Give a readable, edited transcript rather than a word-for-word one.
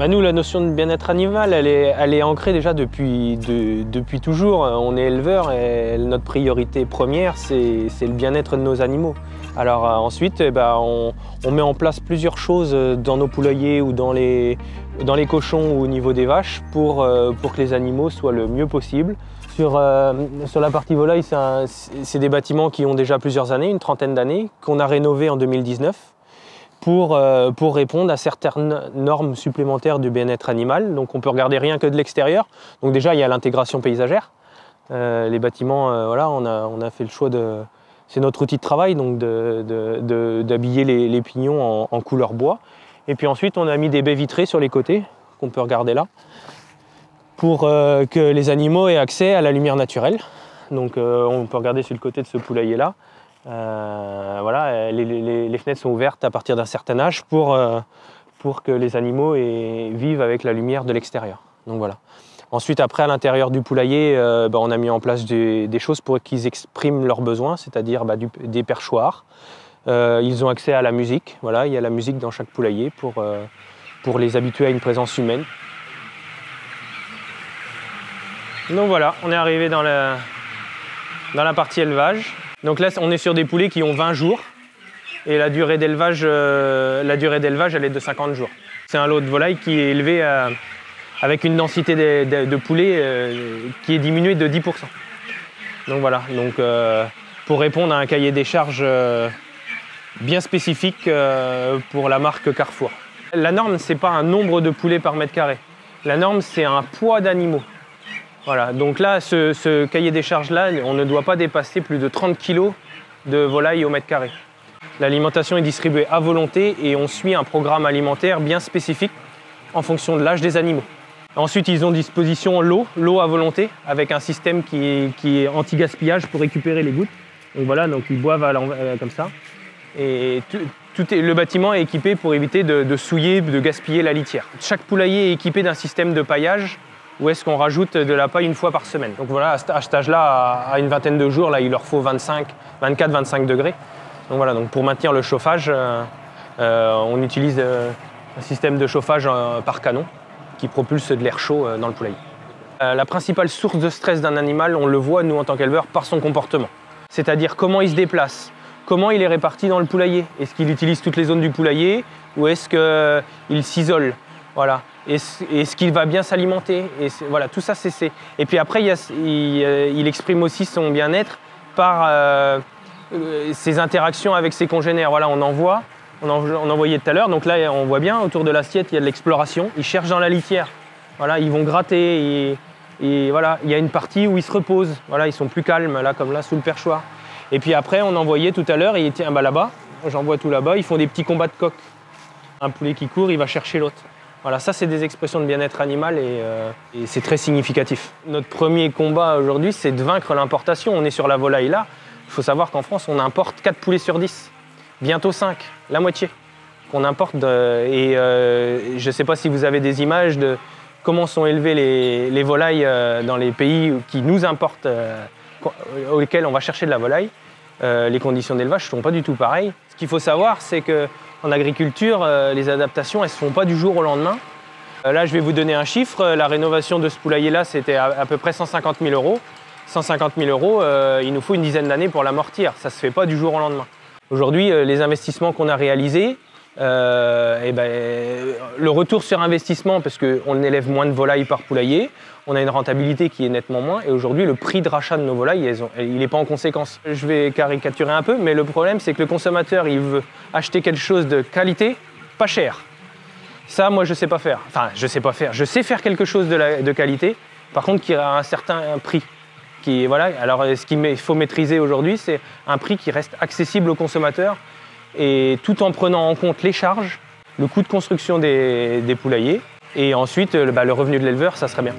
Nous, la notion de bien-être animal, elle est ancrée déjà depuis toujours. On est éleveur et notre priorité première, c'est le bien-être de nos animaux. Alors ensuite, on met en place plusieurs choses dans nos poulaillers ou dans les cochons ou au niveau des vaches pour que les animaux soient le mieux possible. Sur la partie volaille, c'est des bâtiments qui ont déjà plusieurs années, une trentaine d'années, qu'on a rénovés en 2019 pour répondre à certaines normes supplémentaires du bien-être animal. Donc on peut regarder rien que de l'extérieur. Donc déjà, il y a l'intégration paysagère. Les bâtiments, voilà, on a fait le choix de... C'est notre outil de travail, donc d'habiller les pignons en couleur bois. Et puis ensuite, on a mis des baies vitrées sur les côtés, qu'on peut regarder là, pour que les animaux aient accès à la lumière naturelle. Donc on peut regarder sur le côté de ce poulailler-là. Voilà, les fenêtres sont ouvertes à partir d'un certain âge pour que les animaux vivent avec la lumière de l'extérieur. Donc voilà. Ensuite, après, à l'intérieur du poulailler, on a mis en place des choses pour qu'ils expriment leurs besoins, c'est-à-dire des perchoirs. Ils ont accès à la musique. Voilà, il y a la musique dans chaque poulailler pour les habituer à une présence humaine. Donc voilà, on est arrivé dans la partie élevage. Donc là, on est sur des poulets qui ont 20 jours. Et la durée d'élevage, elle est de 50 jours. C'est un lot de volaille qui est élevé avec une densité de poulets qui est diminuée de 10%. Donc voilà, pour répondre à un cahier des charges bien spécifique pour la marque Carrefour. La norme, ce n'est pas un nombre de poulets par mètre carré. La norme, c'est un poids d'animaux. Voilà, donc là, ce cahier des charges-là, on ne doit pas dépasser plus de 30 kg de volaille au mètre carré. L'alimentation est distribuée à volonté et on suit un programme alimentaire bien spécifique en fonction de l'âge des animaux. Ensuite, ils ont à disposition l'eau à volonté, avec un système qui est anti-gaspillage pour récupérer les gouttes. Donc voilà, donc ils boivent comme ça. Et le bâtiment est équipé pour éviter de souiller, de gaspiller la litière. Chaque poulailler est équipé d'un système de paillage où est-ce qu'on rajoute de la paille une fois par semaine. Donc voilà, à cet âge-là, à une vingtaine de jours, là, il leur faut 24-25 degrés. Donc voilà, donc pour maintenir le chauffage, on utilise un système de chauffage par canon qui propulse de l'air chaud dans le poulailler. La principale source de stress d'un animal, on le voit, nous, en tant qu'éleveurs, par son comportement. C'est-à-dire comment il se déplace, comment il est réparti dans le poulailler. Est-ce qu'il utilise toutes les zones du poulailler ou est-ce qu'il s'isole? Voilà. Est-ce qu'il va bien s'alimenter? Voilà, tout ça, c'est... Et puis après, il exprime aussi son bien-être par ses interactions avec ses congénères. Voilà, on en voyait tout à l'heure. Donc là, on voit bien, autour de l'assiette, il y a de l'exploration. Ils cherchent dans la litière. Voilà, ils vont gratter. Et voilà, il y a une partie où ils se reposent. Voilà, ils sont plus calmes, là, comme là, sous le perchoir. Et puis après, on en voyait tout à l'heure. Et tiens, là-bas, j'en vois tout là-bas. Ils font des petits combats de coqs. Un poulet qui court, il va chercher l'autre. Voilà, ça, c'est des expressions de bien-être animal et c'est très significatif. Notre premier combat aujourd'hui, c'est de vaincre l'importation. On est sur la volaille là. Il faut savoir qu'en France, on importe 4 poulets sur 10. Bientôt 5, la moitié qu'on importe. Je ne sais pas si vous avez des images de comment sont élevées les volailles dans les pays qui nous importent, auxquels on va chercher de la volaille. Les conditions d'élevage ne sont pas du tout pareilles. Ce qu'il faut savoir, c'est qu'en agriculture, les adaptations, elles ne se font pas du jour au lendemain. Là, je vais vous donner un chiffre. La rénovation de ce poulailler-là, c'était à peu près 150 000 €. 150 000 €, il nous faut une dizaine d'années pour l'amortir. Ça ne se fait pas du jour au lendemain. Aujourd'hui, les investissements qu'on a réalisés, le retour sur investissement, parce qu'on élève moins de volailles par poulailler, on a une rentabilité qui est nettement moins. Et aujourd'hui, le prix de rachat de nos volailles, il n'est pas en conséquence. Je vais caricaturer un peu, mais le problème, c'est que le consommateur, il veut acheter quelque chose de qualité, pas cher. Ça, moi, je ne sais pas faire. Enfin, je ne sais pas faire. Je sais faire quelque chose de qualité, par contre, qui a un certain prix. Voilà. Alors, ce qu'il faut maîtriser aujourd'hui, c'est un prix qui reste accessible aux consommateurs et tout en prenant en compte les charges, le coût de construction des poulaillers et ensuite le revenu de l'éleveur, ça serait bien.